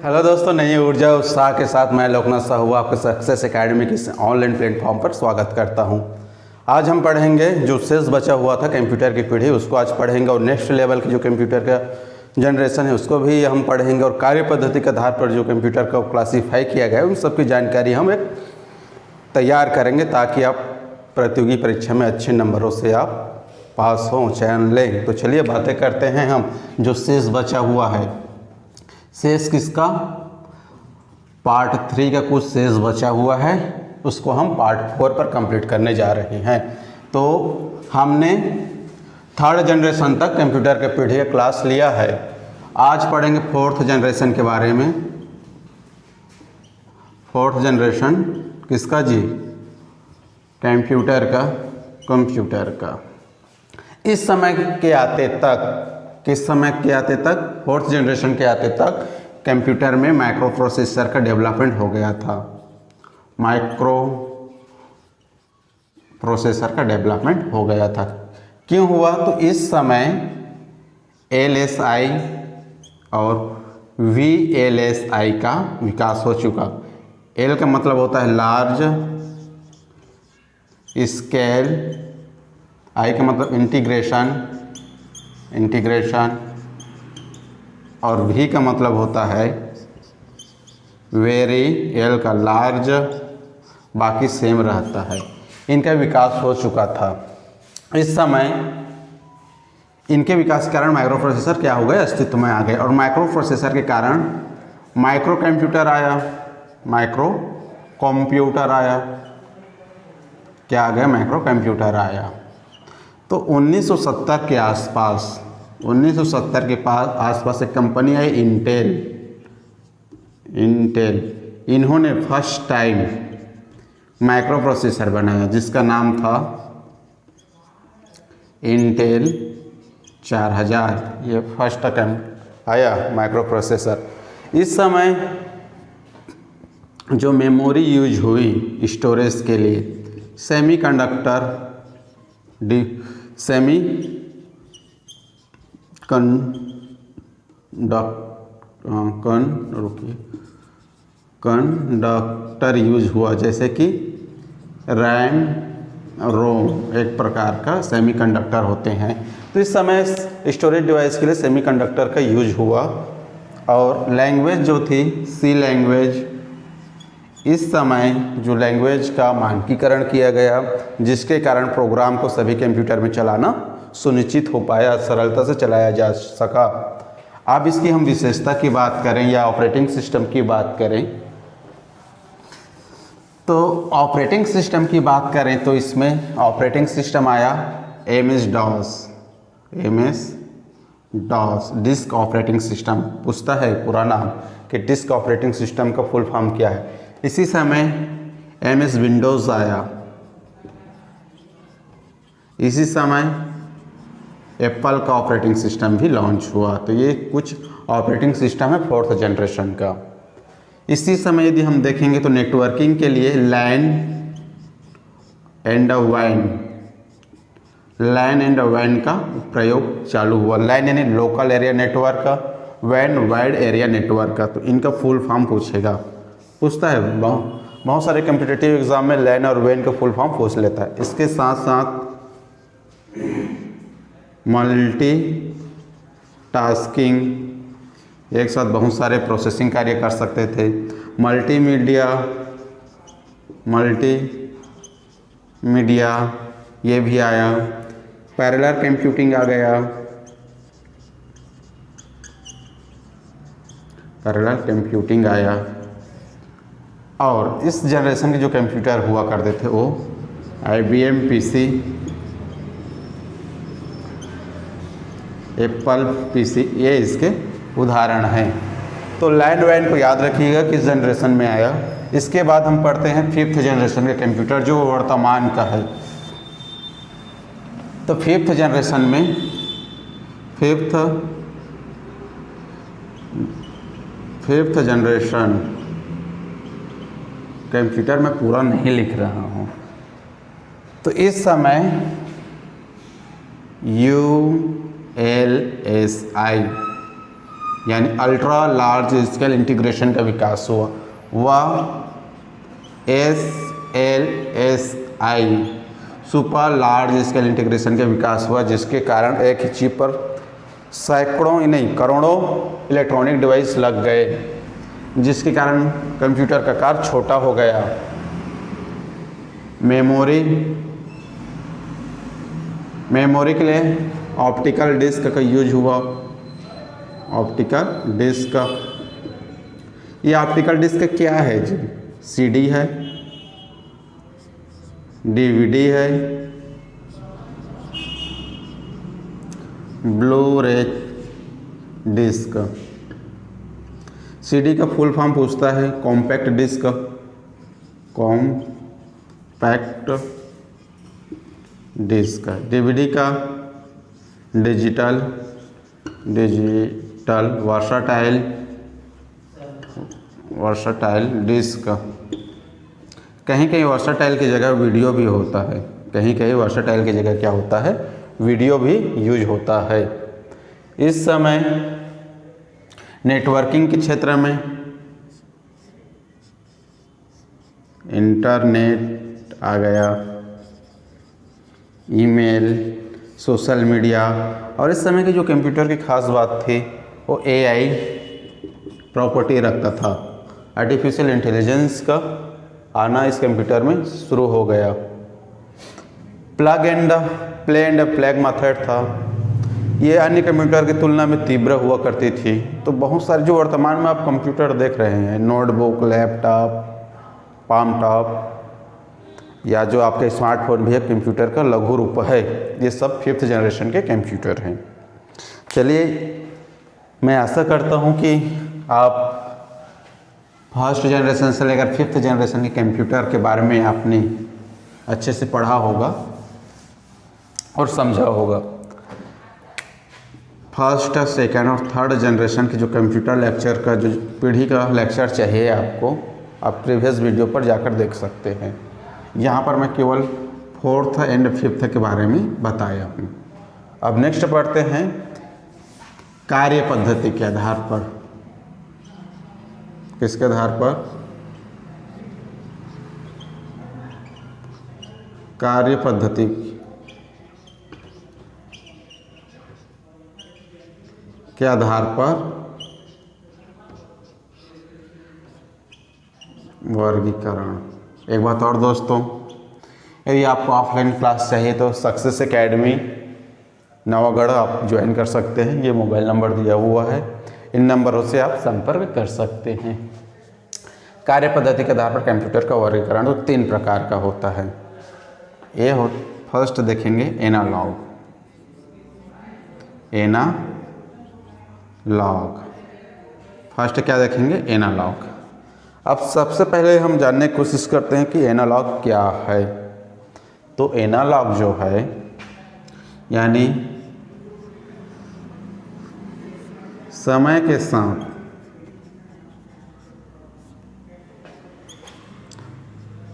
Hello दोस्तों, नई ऊर्जा उत्साह के साथ मैं लोकनाथ साहू आपके सक्सेस एकेडमी के ऑनलाइन प्लेटफॉर्म पर स्वागत करता हूं। आज हम पढ़ेंगे जो शेष बचा हुआ था कंप्यूटर की पीढ़ी, उसको आज पढ़ेंगे और नेक्स्ट लेवल की जो कंप्यूटर का जनरेशन है उसको भी हम पढ़ेंगे और कार्य पद्धति के आधार पर जो कंप्यूटर को क्लासीफाई किया गया है उन सब की जानकारी हम एक तैयार करेंगे ताकि आप प्रतियोगी परीक्षा में अच्छे नंबरों से आप पास हों, चयन लें। तो चलिए बातें करते हैं हम जो शेष बचा हुआ है। शेष किसका? पार्ट 3 का कुछ शेष बचा हुआ है, उसको हम पार्ट 4 पर कंप्लीट करने जा रहे हैं। तो हमने थर्ड जनरेशन तक कंप्यूटर के पीढ़ी का क्लास लिया है। आज पढ़ेंगे फोर्थ जनरेशन के बारे में। फोर्थ जनरेशन किसका जी? कंप्यूटर का। इस समय के आते तक, किस समय के आते तक? फोर्थ जनरेशन के आते तक कंप्यूटर में माइक्रो प्रोसेसर का डेवलपमेंट हो गया था। माइक्रो प्रोसेसर का डेवलपमेंट हो गया था। क्यों हुआ? तो इस समय LSI और VLSI का विकास हो चुका। L का मतलब होता है लार्ज स्केल, I का मतलब इंटीग्रेशन और V का मतलब होता है वेरी, L का लार्ज, बाकी सेम रहता है। इनका विकास हो चुका था। इस समय इनके विकास के कारण माइक्रो प्रोसेसर क्या हो गए? अस्तित्व में आ गए। और माइक्रो प्रोसेसर के कारण माइक्रो कंप्यूटर आया। माइक्रो कंप्यूटर आया। क्या आ गया? माइक्रो कंप्यूटर आया। तो 1970 के आसपास, 1970 के आसपास एक कंपनी आई इंटेल। इन्होंने फर्स्ट टाइम माइक्रो प्रोसेसर बनाया जिसका नाम था इंटेल 4000। ये फर्स्ट टाइम आया माइक्रो प्रोसेसर। इस समय जो मेमोरी यूज हुई स्टोरेज के लिए, कंडक्टर यूज हुआ, जैसे कि रैम, रोम एक प्रकार का सेमीकंडक्टर होते हैं। तो इस समय स्टोरेज डिवाइस के लिए सेमीकंडक्टर का यूज हुआ। और लैंग्वेज जो थी सी लैंग्वेज, इस समय जो लैंग्वेज का मानकीकरण किया गया जिसके कारण प्रोग्राम को सभी कंप्यूटर में चलाना सुनिश्चित हो पाया, सरलता से चलाया जा सका। अब इसकी हम विशेषता की बात करें या ऑपरेटिंग सिस्टम की बात करें, तो ऑपरेटिंग सिस्टम की बात करें तो इसमें ऑपरेटिंग सिस्टम आया MS-DOS, डिस्क ऑपरेटिंग सिस्टम। पूछता है पूरा नाम कि डिस्क ऑपरेटिंग सिस्टम का फुल फॉर्म क्या है। इसी समय MS विंडोज़ आया। इसी समय एप्पल का ऑपरेटिंग सिस्टम भी लॉन्च हुआ। तो ये कुछ ऑपरेटिंग सिस्टम है फोर्थ जनरेशन का। इसी समय यदि हम देखेंगे तो नेटवर्किंग के लिए लैन एंड वैन का प्रयोग चालू हुआ। लैन यानी लोकल एरिया नेटवर्क का, वैन वाइड एरिया नेटवर्क का। तो इनका फुल फॉर्म पूछता है बहुत सारे कम्पिटिटिव एग्जाम में लैन और वैन का फुल फॉर्म पूछ लेता है। इसके साथ साथ मल्टी टास्किंग, एक साथ बहुत सारे प्रोसेसिंग कार्य कर सकते थे। मल्टीमीडिया ये भी आया। पैरेलल कंप्यूटिंग आ गया। और इस जनरेशन के जो कंप्यूटर हुआ करते थे वो IBM PC, एप्पल PC, ये इसके उदाहरण हैं। तो लैन वैन को याद रखिएगा किस जनरेशन में आया। इसके बाद हम पढ़ते हैं फिफ्थ जनरेशन के कंप्यूटर जो वर्तमान का है। तो फिफ्थ जनरेशन में फिफ्थ जनरेशन कंप्यूटर में पूरा नहीं लिख रहा हूँ। तो इस समय ULSI यानी अल्ट्रा लार्ज स्केल इंटीग्रेशन का विकास हुआ। वह SLSI super large scale integration का विकास हुआ, जिसके कारण एक ही चिप पर सैकड़ों ही नहीं करोड़ों इलेक्ट्रॉनिक डिवाइस लग गए, जिसके कारण कंप्यूटर का आकार छोटा हो गया। मेमोरी के लिए ऑप्टिकल डिस्क का यूज हुआ। ऑप्टिकल डिस्क, ये ऑप्टिकल डिस्क क्या है जी? CD है, DVD है, ब्लू रे डिस्क। CD का फुल फॉर्म पूछता है compact disc, compact disc. DVD का डिजिटल वर्सटाइल डिस्क। कहीं कहीं वर्सटाइल की जगह वीडियो भी होता है, कहीं कहीं वर्सटाइल की जगह क्या होता है? वीडियो भी यूज होता है। इस समय नेटवर्किंग के क्षेत्र में इंटरनेट आ गया, ईमेल, सोशल मीडिया। और इस समय की जो कंप्यूटर की खास बात थी वो AI प्रॉपर्टी रखता था। आर्टिफिशियल इंटेलिजेंस का आना इस कंप्यूटर में शुरू हो गया। Plug and play and plug method था। ये अन्य कंप्यूटर की तुलना में तीव्र हुआ करती थी। तो बहुत सारे जो वर्तमान में आप कंप्यूटर देख रहे हैं, नोटबुक, लैपटॉप, पाम टॉप या जो आपके स्मार्टफोन भी है, कंप्यूटर का लघु रूप है। ये सब 5th जनरेशन के कंप्यूटर हैं। चलिए, मैं आशा करता हूँ कि आप 1st जनरेशन से लेकर 5th जनरेशन के कंप्यूटर के बारे में आपने अच्छे से पढ़ा होगा और समझा होगा। 1st, 2nd और 3rd जनरेशन के जो कंप्यूटर लेक्चर का जो पीढ़ी का लेक्चर चाहिए आपको, आप प्रीवियस वीडियो पर जाकर देख सकते हैं। यहाँ पर मैं केवल 4th एंड 5th के बारे में बताया हूँ। अब नेक्स्ट पढ़ते हैं कार्य पद्धति के आधार पर। किसके आधार पर? कार्य पद्धति के आधार पर वर्गीकरण। एक बात और दोस्तों, यदि आपको ऑफलाइन क्लास चाहिए तो सक्सेस एकेडमी नवागढ़ आप ज्वाइन कर सकते हैं। ये मोबाइल नंबर दिया हुआ है, इन नंबरों से आप संपर्क कर सकते हैं। कार्य पद्धति के आधार पर कंप्यूटर का वर्गीकरण तो 3 प्रकार का होता है। फर्स्ट देखेंगे एनालॉग। फर्स्ट क्या देखेंगे? एनालॉग। अब सबसे पहले हम जानने की कोशिश करते हैं कि एनालॉग क्या है। तो एनालॉग जो है यानी समय के साथ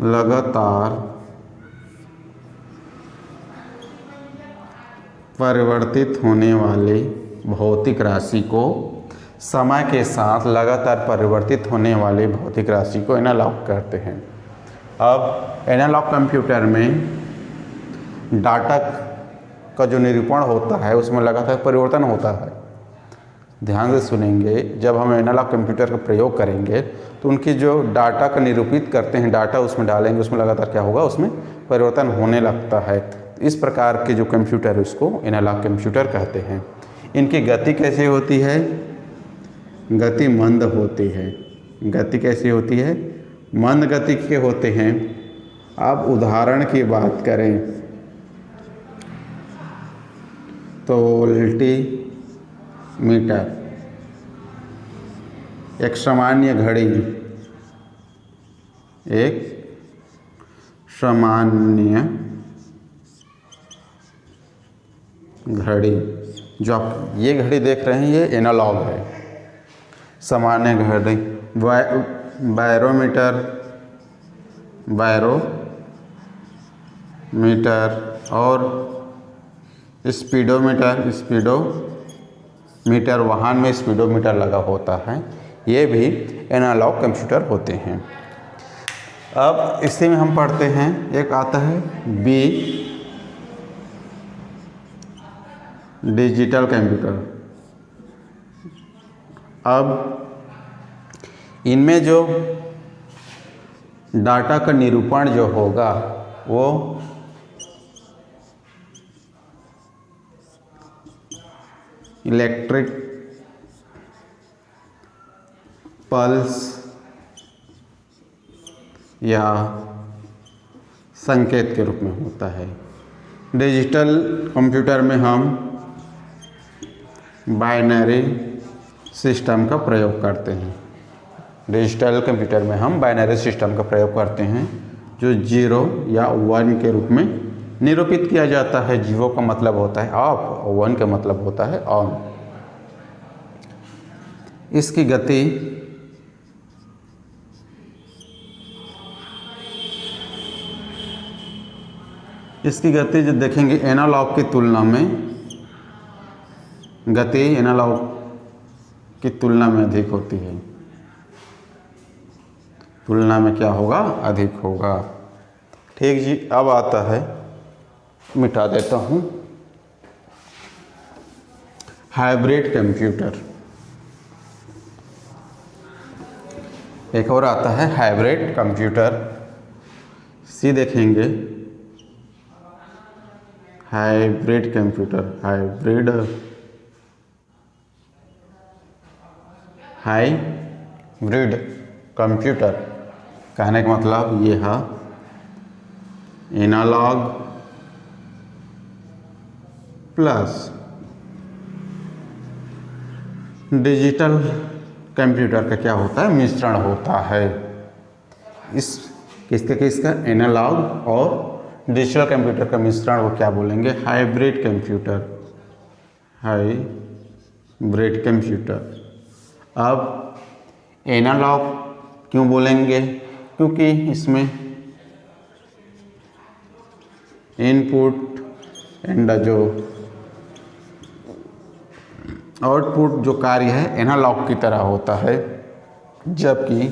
लगातार परिवर्तित होने वाली भौतिक राशि को, समय के साथ लगातार परिवर्तित होने वाली भौतिक राशि को एनालॉग कहते हैं। अब एनालॉग कंप्यूटर में डाटा का जो निरूपण होता है उसमें लगातार परिवर्तन होता है। ध्यान से सुनेंगे, जब हम एनालॉग कंप्यूटर का प्रयोग करेंगे तो उनकी जो डाटा का निरूपित करते हैं, डाटा उसमें डालेंगे, उसमें लगातार क्या होगा? उसमें परिवर्तन होने लगता है। इस प्रकार के जो कंप्यूटर उसको एनालॉग कंप्यूटर कहते हैं। इनकी गति कैसे होती है? गति मंद होती है। गति कैसी होती है? मंद गति के होते हैं। अब उदाहरण की बात करें तो वोल्टीमीटर, एक सामान्य घड़ी, एक सामान्य घड़ी, जो आप ये घड़ी देख रहे हैं ये एनालॉग है। सामान्य घड़ी, बैरोमीटर और स्पीडोमीटर, मीटर वाहन में स्पीडोमीटर लगा होता है, ये भी एनालॉग कंप्यूटर होते हैं। अब इसी में हम पढ़ते हैं, एक आता है बी डिजिटल कंप्यूटर। अब इनमें जो डाटा का निरूपण जो होगा वो इलेक्ट्रिक पल्स या संकेत के रूप में होता है। डिजिटल कंप्यूटर में हम बाइनरी सिस्टम का प्रयोग करते हैं। डिजिटल कंप्यूटर में हम बाइनरी सिस्टम का प्रयोग करते हैं, जो 0 या 1 के रूप में निरूपित किया जाता है। 0 का मतलब होता है ऑफ और 1 का मतलब होता है ऑन। इसकी गति जो देखेंगे एनालॉग की तुलना में, गति एनालॉग की तुलना में अधिक होती है। तुलना में क्या होगा? अधिक होगा। ठीक जी। अब आता है, मिटा देता हूँ, हाइब्रिड कंप्यूटर। एक और आता है हाइब्रिड कंप्यूटर। सी देखेंगे, हाइब्रिड कंप्यूटर, हाइब्रिड कंप्यूटर कहने का मतलब ये है एनालॉग प्लस डिजिटल कंप्यूटर का क्या होता है? मिश्रण होता है। इस किसका एनालॉग और डिजिटल कंप्यूटर का मिश्रण को क्या बोलेंगे? Hybrid computer. Hybrid computer. अब एनालॉग क्यों बोलेंगे? क्योंकि इसमें इनपुट एंड जो आउटपुट जो कार्य है एनालॉग की तरह होता है, जबकि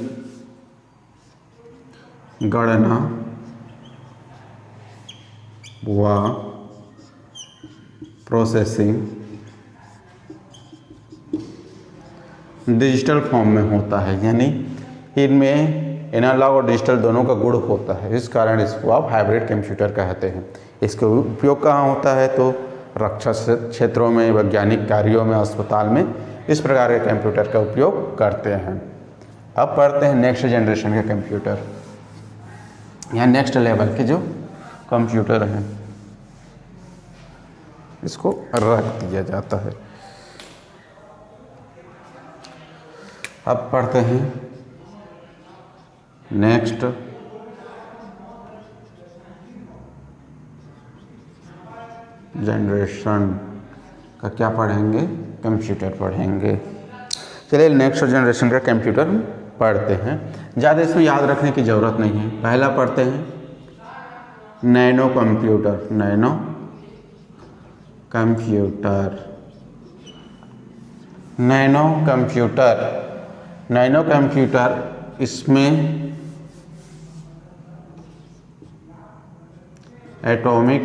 गणना व प्रोसेसिंग डिजिटल फॉर्म में होता है। यानी इनमें एनालॉग और डिजिटल दोनों का गुण होता है। इस कारण इसको आप हाइब्रिड कंप्यूटर कहते हैं। इसका उपयोग कहाँ होता है? तो रक्षा क्षेत्रों में, वैज्ञानिक कार्यों में, अस्पताल में इस प्रकार के कंप्यूटर का उपयोग करते हैं। अब पढ़ते हैं नेक्स्ट जनरेशन के कंप्यूटर, या नेक्स्ट लेवल के जो कंप्यूटर हैं, इसको रख दिया जाता है। अब पढ़ते हैं नेक्स्ट जनरेशन का क्या पढ़ेंगे? कंप्यूटर पढ़ेंगे। चलिए नेक्स्ट जनरेशन का कंप्यूटर पढ़ते हैं। ज़्यादा इसमें याद रखने की ज़रूरत नहीं है। पहला पढ़ते हैं nano computer. Nano computer, nano computer, nano computer, इसमें एटॉमिक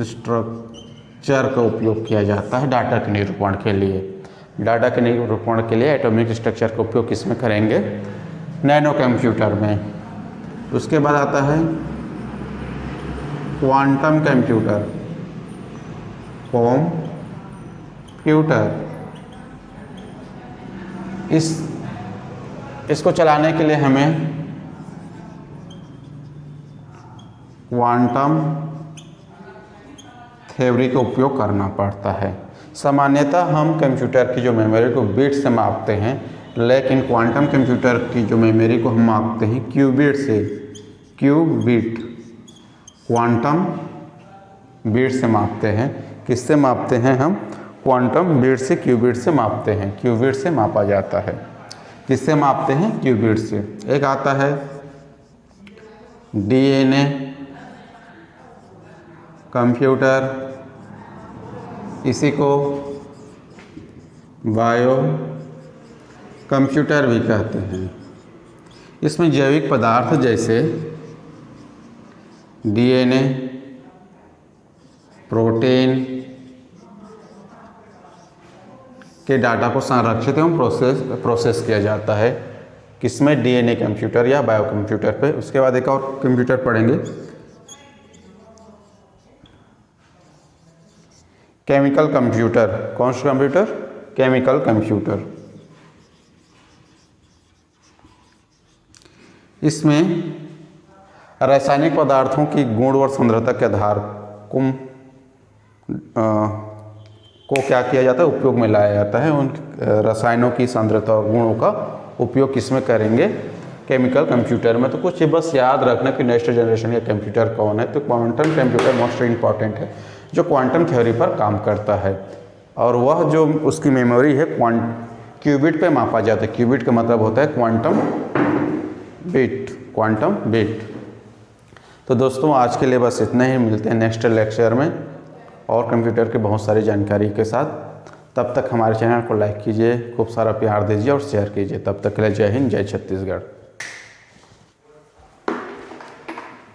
स्ट्रक्चर का उपयोग किया जाता है डाटा के निरूपण के लिए। डाटा के निरूपण के लिए एटॉमिक स्ट्रक्चर का उपयोग किसमें करेंगे? नैनो कंप्यूटर में। उसके बाद आता है क्वांटम कंप्यूटर। कंप्यूटर, इसको चलाने के लिए हमें क्वांटम थ्योरी का उपयोग करना पड़ता है। सामान्यतः हम कंप्यूटर की जो मेमोरी को बिट से मापते हैं, लेकिन क्वांटम कंप्यूटर की जो मेमोरी को हम मापते हैं क्यूबिट से। क्यूबिट, क्वांटम बिट से मापते हैं। किससे मापते हैं हम? क्वांटम बिट से, क्यूबिट से मापते हैं। क्यूबिट से मापा जाता है। किससे मापते हैं? क्यूबिट से। एक आता है डीएनए कंप्यूटर, इसी को बायो कंप्यूटर भी कहते हैं। इसमें जैविक पदार्थ जैसे डीएनए, प्रोटीन के डाटा को संरक्षित एवं प्रोसेस किया जाता है। किसमें? डीएनए कंप्यूटर या बायो कंप्यूटर पे। उसके बाद एक और कंप्यूटर पढ़ेंगे, केमिकल कंप्यूटर। कौन सा कंप्यूटर? Chemical computer. इसमें रासायनिक पदार्थों की गुण और सांद्रता के आधार को क्या किया जाता है? उपयोग में लाया जाता है। उन रसायनों की सांद्रता और गुणों का उपयोग किसमें करेंगे? केमिकल कंप्यूटर में। तो कुछ बस याद रखना कि नेक्स्ट जनरेशन का कंप्यूटर कौन है। तो क्वांटम कंप्यूटर मोस्ट इम्पॉर्टेंट है, जो क्वांटम थ्योरी पर काम करता है, और वह जो उसकी मेमोरी है क्यूबिट पे मापा जाता है। क्यूबिट का मतलब होता है क्वांटम बिट, क्वांटम बिट। तो दोस्तों आज के लिए बस इतना ही। मिलते हैं नेक्स्ट लेक्चर में और कंप्यूटर के बहुत सारी जानकारी के साथ। तब तक हमारे चैनल को लाइक कीजिए, खूब सारा प्यार दीजिए और शेयर कीजिए। तब तक के लिए जय हिंद, जय छत्तीसगढ़।